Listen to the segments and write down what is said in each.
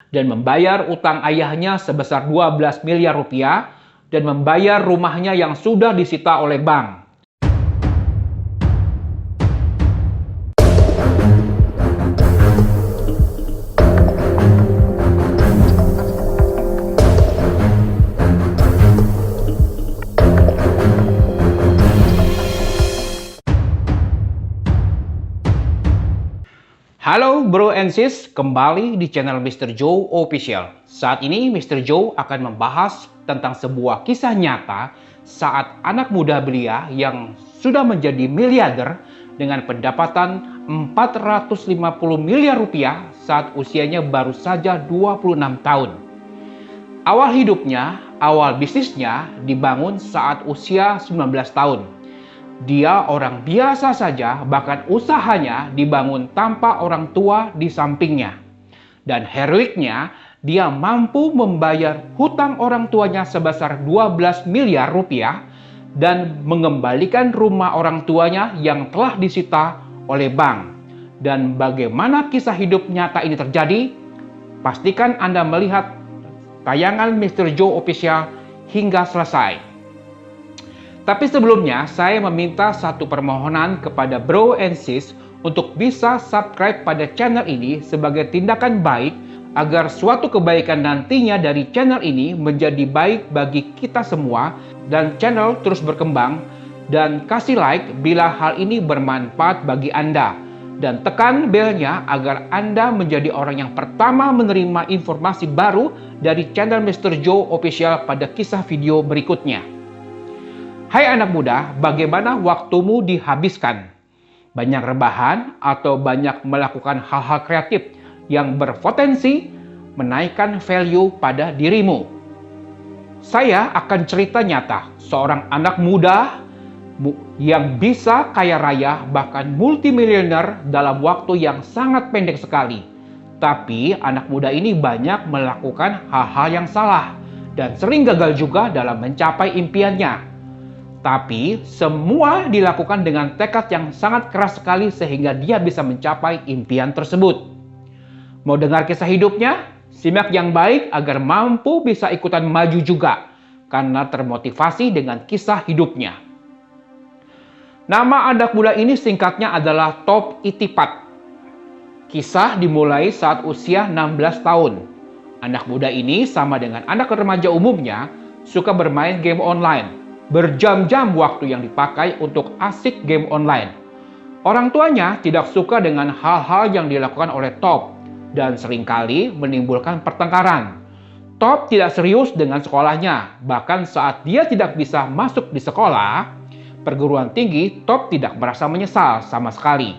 dan membayar utang ayahnya sebesar 12 miliar rupiah dan membayar rumahnya yang sudah disita oleh bank. Halo bro and sis, kembali di channel Mr. Joe Official. Saat ini Mr. Joe akan membahas tentang sebuah kisah nyata saat anak muda belia yang sudah menjadi miliarder dengan pendapatan 450 miliar rupiah saat usianya baru saja 26 tahun. Awal bisnisnya dibangun saat usia 19 tahun. Dia orang biasa saja, bahkan usahanya dibangun tanpa orang tua di sampingnya. Dan heroiknya, dia mampu membayar hutang orang tuanya sebesar 12 miliar rupiah dan mengembalikan rumah orang tuanya yang telah disita oleh bank. Dan bagaimana kisah hidup nyata ini terjadi? Pastikan Anda melihat tayangan Mr. Joe Official hingga selesai. Tapi sebelumnya, saya meminta satu permohonan kepada bro and sis untuk bisa subscribe pada channel ini sebagai tindakan baik agar suatu kebaikan nantinya dari channel ini menjadi baik bagi kita semua dan channel terus berkembang, dan kasih like bila hal ini bermanfaat bagi Anda dan tekan belnya agar Anda menjadi orang yang pertama menerima informasi baru dari channel Mr. Joe Official pada kisah video berikutnya. Hai anak muda, bagaimana waktumu dihabiskan? Banyak rebahan atau banyak melakukan hal-hal kreatif yang berpotensi menaikkan value pada dirimu? Saya akan cerita nyata seorang anak muda yang bisa kaya raya bahkan multimilioner dalam waktu yang sangat pendek sekali. Tapi anak muda ini banyak melakukan hal-hal yang salah dan sering gagal juga dalam mencapai impiannya. Tapi semua dilakukan dengan tekad yang sangat keras sekali sehingga dia bisa mencapai impian tersebut. Mau dengar kisah hidupnya? Simak yang baik agar mampu bisa ikutan maju juga karena termotivasi dengan kisah hidupnya. Nama anak muda ini singkatnya adalah Top Itipat. Kisah dimulai saat usia 16 tahun. Anak muda ini sama dengan anak remaja umumnya suka bermain game online. Berjam-jam waktu yang dipakai untuk asik game online. Orang tuanya tidak suka dengan hal-hal yang dilakukan oleh Top dan seringkali menimbulkan pertengkaran. Top tidak serius dengan sekolahnya, bahkan saat dia tidak bisa masuk di sekolah perguruan tinggi, Top tidak merasa menyesal sama sekali.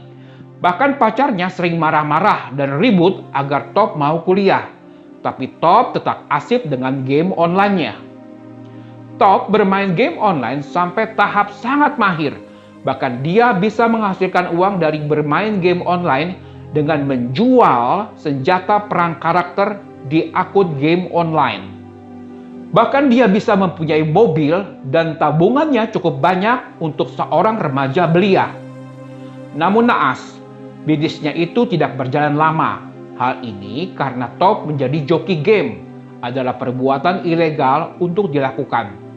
Bahkan pacarnya sering marah-marah dan ribut agar Top mau kuliah, tapi Top tetap asik dengan game online-nya. Top bermain game online sampai tahap sangat mahir. Bahkan dia bisa menghasilkan uang dari bermain game online dengan menjual senjata perang karakter di akun game online. Bahkan dia bisa mempunyai mobil dan tabungannya cukup banyak untuk seorang remaja belia. Namun naas, bisnisnya itu tidak berjalan lama. Hal ini karena Top menjadi joki game adalah perbuatan ilegal untuk dilakukan.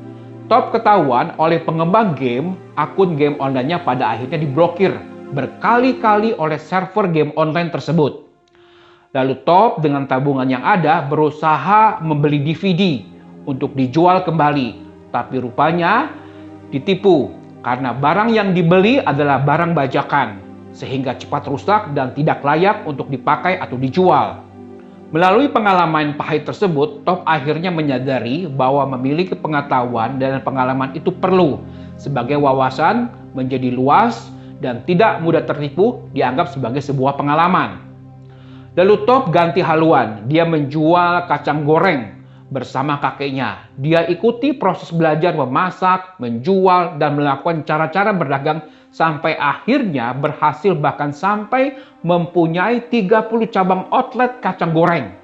Top ketahuan oleh pengembang game, akun game online-nya pada akhirnya diblokir berkali-kali oleh server game online tersebut. Lalu Top dengan tabungan yang ada berusaha membeli DVD untuk dijual kembali, tapi rupanya ditipu karena barang yang dibeli adalah barang bajakan, sehingga cepat rusak dan tidak layak untuk dipakai atau dijual. Melalui pengalaman pahit tersebut, Top akhirnya menyadari bahwa memiliki pengetahuan dan pengalaman itu perlu sebagai wawasan menjadi luas dan tidak mudah tertipu dianggap sebagai sebuah pengalaman. Lalu Top ganti haluan, dia menjual kacang goreng bersama kakeknya. Dia ikuti proses belajar memasak, menjual, dan melakukan cara-cara berdagang sampai akhirnya berhasil bahkan sampai mempunyai 30 cabang outlet kacang goreng.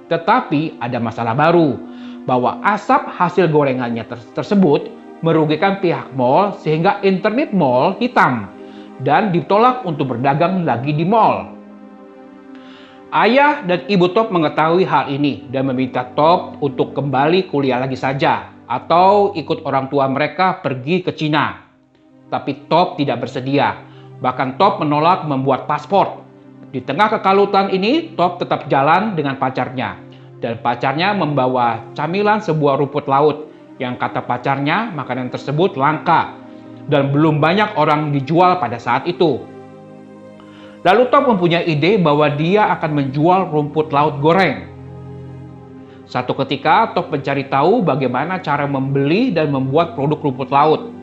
Tetapi ada masalah baru, bahwa asap hasil gorengannya tersebut merugikan pihak mall sehingga internet mall hitam dan ditolak untuk berdagang lagi di mall. Ayah dan ibu Top mengetahui hal ini dan meminta Top untuk kembali kuliah lagi saja atau ikut orang tua mereka pergi ke Cina. Tapi Top tidak bersedia. Bahkan Top menolak membuat paspor. Di tengah kekalutan ini, Top tetap jalan dengan pacarnya. Dan pacarnya membawa camilan sebuah rumput laut yang kata pacarnya makanan tersebut langka dan belum banyak orang dijual pada saat itu. Lalu Top mempunyai ide bahwa dia akan menjual rumput laut goreng. Satu ketika Top mencari tahu bagaimana cara membeli dan membuat produk rumput laut.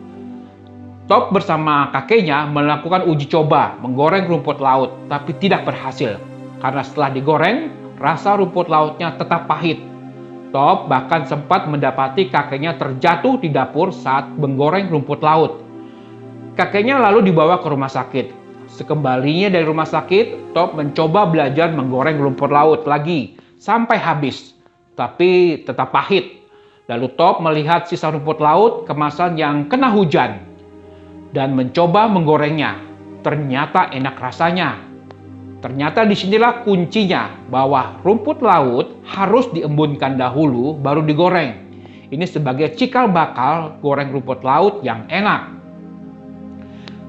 Top bersama kakeknya melakukan uji coba menggoreng rumput laut, tapi tidak berhasil. Karena setelah digoreng, rasa rumput lautnya tetap pahit. Top bahkan sempat mendapati kakeknya terjatuh di dapur saat menggoreng rumput laut. Kakeknya lalu dibawa ke rumah sakit. Sekembalinya dari rumah sakit, Top mencoba belajar menggoreng rumput laut lagi sampai habis, tapi tetap pahit. Lalu Top melihat sisa rumput laut kemasan yang kena hujan dan mencoba menggorengnya. Ternyata enak rasanya. Ternyata disinilah kuncinya bahwa rumput laut harus diembunkan dahulu baru digoreng. Ini sebagai cikal bakal goreng rumput laut yang enak.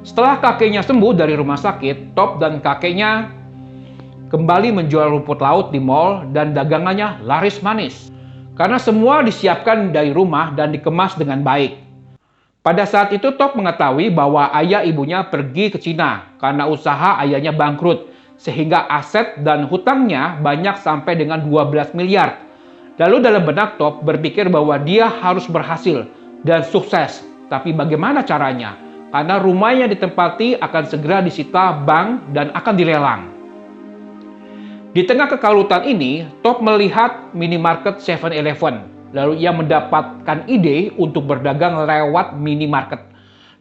Setelah kakeknya sembuh dari rumah sakit, Top dan kakeknya kembali menjual rumput laut di mall dan dagangannya laris manis. Karena semua disiapkan dari rumah dan dikemas dengan baik. Pada saat itu Top mengetahui bahwa ayah ibunya pergi ke Cina karena usaha ayahnya bangkrut. Sehingga aset dan hutangnya banyak sampai dengan 12 miliar. Lalu dalam benak Top berpikir bahwa dia harus berhasil dan sukses. Tapi bagaimana caranya? Karena rumahnya ditempati akan segera disita bank dan akan dilelang. Di tengah kekalutan ini, Top melihat minimarket 7-Eleven. Lalu ia mendapatkan ide untuk berdagang lewat minimarket.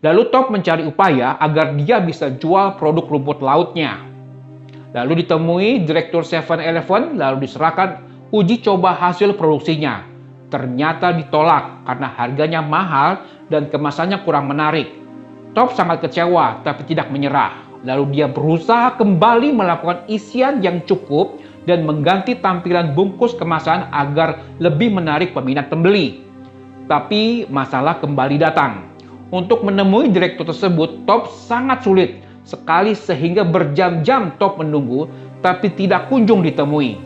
Lalu Top mencari upaya agar dia bisa jual produk rumput lautnya. Lalu ditemui Direktur 7-Eleven, lalu diserahkan uji coba hasil produksinya. Ternyata ditolak karena harganya mahal dan kemasannya kurang menarik. Top sangat kecewa tapi tidak menyerah. Lalu dia berusaha kembali melakukan isian yang cukup dan mengganti tampilan bungkus kemasan agar lebih menarik peminat pembeli. Tapi masalah kembali datang. Untuk menemui direktur tersebut, Top sangat sulit sekali sehingga berjam-jam Top menunggu tapi tidak kunjung ditemui.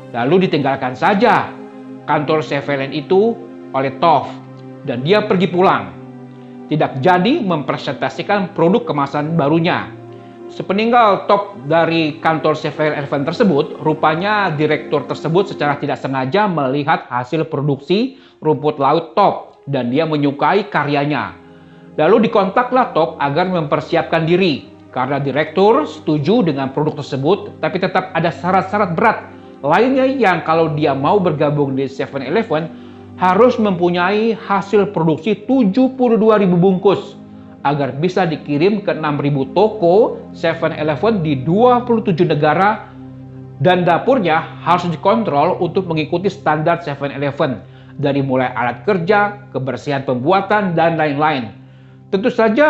Lalu ditinggalkan saja kantor 7-Eleven itu oleh Top dan dia pergi pulang. Tidak jadi mempresentasikan produk kemasan barunya. Sepeninggal Top dari kantor 7-Eleven tersebut, rupanya direktur tersebut secara tidak sengaja melihat hasil produksi rumput laut Top dan dia menyukai karyanya. Lalu dikontaklah Top agar mempersiapkan diri karena direktur setuju dengan produk tersebut, tapi tetap ada syarat-syarat berat lainnya yang kalau dia mau bergabung di 7-Eleven harus mempunyai hasil produksi 72.000 bungkus agar bisa dikirim ke 6.000 toko 7-Eleven di 27 negara dan dapurnya harus dikontrol untuk mengikuti standar 7-Eleven dari mulai alat kerja, kebersihan pembuatan, dan lain-lain. Tentu saja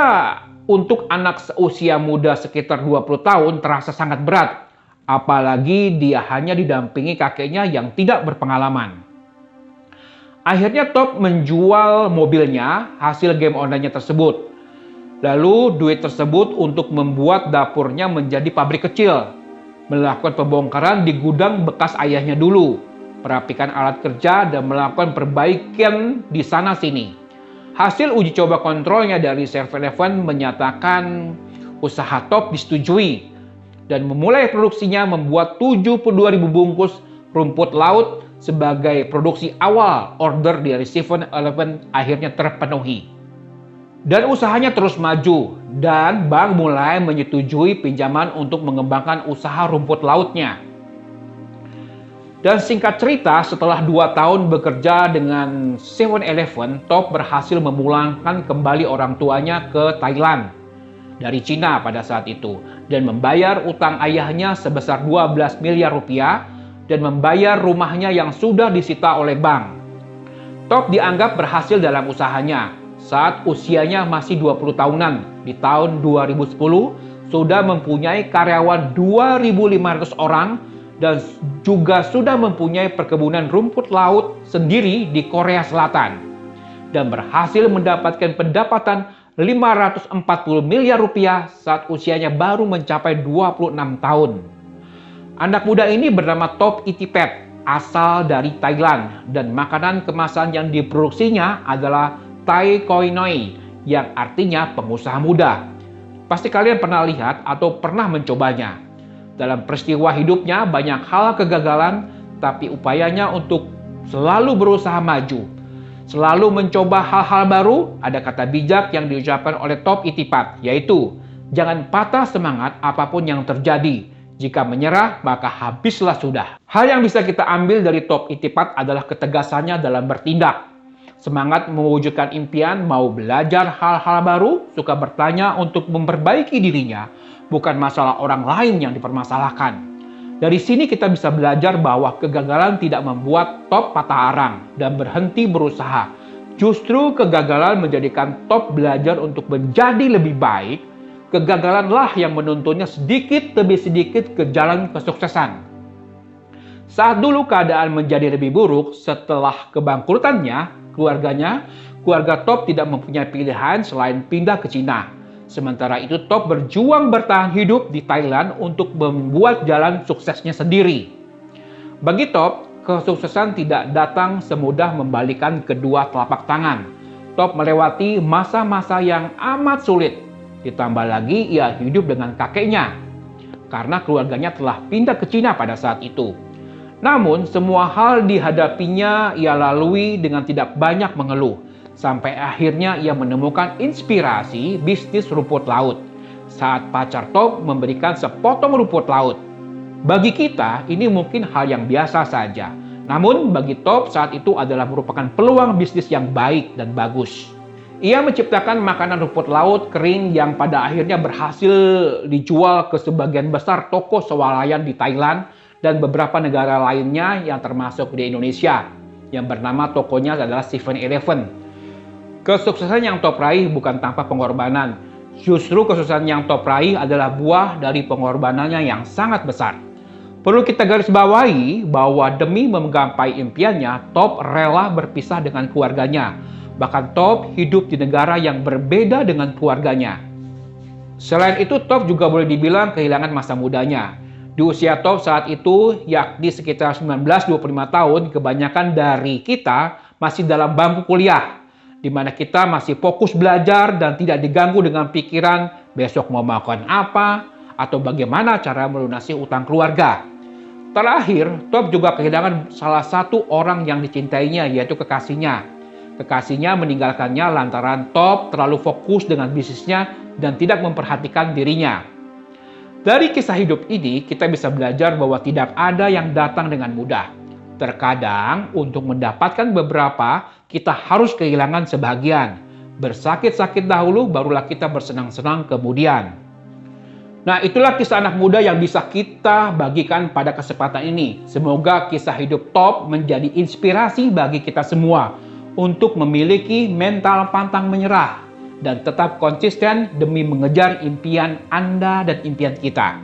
untuk anak seusia muda sekitar 20 tahun terasa sangat berat, apalagi dia hanya didampingi kakeknya yang tidak berpengalaman. Akhirnya Top menjual mobilnya hasil game online-nya tersebut. Lalu duit tersebut untuk membuat dapurnya menjadi pabrik kecil. Melakukan pembongkaran di gudang bekas ayahnya dulu. Merapikan alat kerja dan melakukan perbaikan di sana sini. Hasil uji coba kontrolnya dari 7-Eleven menyatakan usaha Top disetujui. Dan memulai produksinya membuat 72.000 bungkus rumput laut sebagai produksi awal. Order dari 7-Eleven akhirnya terpenuhi. Dan usahanya terus maju dan bank mulai menyetujui pinjaman untuk mengembangkan usaha rumput lautnya. Dan singkat cerita, setelah 2 tahun bekerja dengan 7-Eleven, Top berhasil memulangkan kembali orang tuanya ke Thailand dari Cina pada saat itu dan membayar utang ayahnya sebesar 12 miliar rupiah dan membayar rumahnya yang sudah disita oleh bank. Top dianggap berhasil dalam usahanya saat usianya masih 20 tahunan. Di tahun 2010 sudah mempunyai karyawan 2.500 orang dan juga sudah mempunyai perkebunan rumput laut sendiri di Korea Selatan dan berhasil mendapatkan pendapatan 540 miliar rupiah saat usianya baru mencapai 26 tahun. Anak muda ini bernama Top Itipat, asal dari Thailand, dan makanan kemasan yang diproduksinya adalah Thai Khoi Noi, yang artinya pengusaha muda. Pasti kalian pernah lihat atau pernah mencobanya. Dalam peristiwa hidupnya banyak hal kegagalan, tapi upayanya untuk selalu berusaha maju, selalu mencoba hal-hal baru. Ada kata bijak yang diucapkan oleh Top Itipat, yaitu jangan patah semangat apapun yang terjadi. Jika menyerah, maka habislah sudah. Hal yang bisa kita ambil dari Top Itipat adalah ketegasannya dalam bertindak. Semangat mewujudkan impian, mau belajar hal-hal baru, suka bertanya untuk memperbaiki dirinya, bukan masalah orang lain yang dipermasalahkan. Dari sini kita bisa belajar bahwa kegagalan tidak membuat Top patah arang dan berhenti berusaha. Justru kegagalan menjadikan Top belajar untuk menjadi lebih baik. Kegagalanlah yang menuntunnya sedikit demi sedikit ke jalan kesuksesan. Saat dulu keadaan menjadi lebih buruk setelah kebangkrutannya, keluarga Top tidak mempunyai pilihan selain pindah ke Cina. Sementara itu Top berjuang bertahan hidup di Thailand untuk membuat jalan suksesnya sendiri. Bagi Top, kesuksesan tidak datang semudah membalikan kedua telapak tangan. Top melewati masa-masa yang amat sulit. Ditambah lagi ia hidup dengan kakeknya, karena keluarganya telah pindah ke Cina pada saat itu. Namun semua hal dihadapinya ia lalui dengan tidak banyak mengeluh. Sampai akhirnya ia menemukan inspirasi bisnis rumput laut saat pacar Top memberikan sepotong rumput laut. Bagi kita ini mungkin hal yang biasa saja. Namun bagi Top saat itu adalah merupakan peluang bisnis yang baik dan bagus. Ia menciptakan makanan rumput laut kering yang pada akhirnya berhasil dijual ke sebagian besar toko swalayan di Thailand dan beberapa negara lainnya yang termasuk di Indonesia, yang bernama tokonya adalah 7-Eleven. Kesuksesan yang Top raih bukan tanpa pengorbanan. Justru kesuksesan yang Top raih adalah buah dari pengorbanannya yang sangat besar. Perlu kita garis bawahi bahwa demi menggapai impiannya, Top rela berpisah dengan keluarganya. Bahkan Top hidup di negara yang berbeda dengan keluarganya. Selain itu, Top juga boleh dibilang kehilangan masa mudanya. Di usia Top saat itu, yakni sekitar 19-25 tahun, kebanyakan dari kita masih dalam bangku kuliah, di mana kita masih fokus belajar dan tidak diganggu dengan pikiran besok mau makan apa atau bagaimana cara melunasi utang keluarga. Terakhir, Top juga kehilangan salah satu orang yang dicintainya, yaitu kekasihnya. Kekasihnya meninggalkannya lantaran Top terlalu fokus dengan bisnisnya dan tidak memperhatikan dirinya. Dari kisah hidup ini, kita bisa belajar bahwa tidak ada yang datang dengan mudah. Terkadang, untuk mendapatkan beberapa, kita harus kehilangan sebagian. Bersakit-sakit dahulu, barulah kita bersenang-senang kemudian. Nah, itulah kisah anak muda yang bisa kita bagikan pada kesempatan ini. Semoga kisah hidup Top menjadi inspirasi bagi kita semua untuk memiliki mental pantang menyerah dan tetap konsisten demi mengejar impian Anda dan impian kita.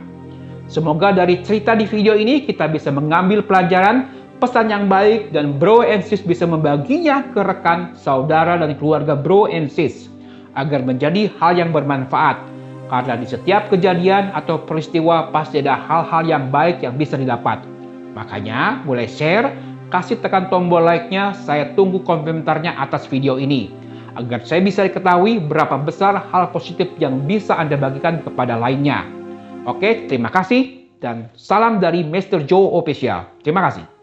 Semoga dari cerita di video ini kita bisa mengambil pelajaran, pesan yang baik, dan Bro and Sis bisa membaginya ke rekan, saudara, dan keluarga Bro and Sis agar menjadi hal yang bermanfaat. Karena di setiap kejadian atau peristiwa pasti ada hal-hal yang baik yang bisa didapat. Makanya mulai share, kasih tekan tombol like-nya, saya tunggu komentarnya atas video ini agar saya bisa diketahui berapa besar hal positif yang bisa Anda bagikan kepada lainnya. Oke, terima kasih dan salam dari Mr. Joe Official. Terima kasih.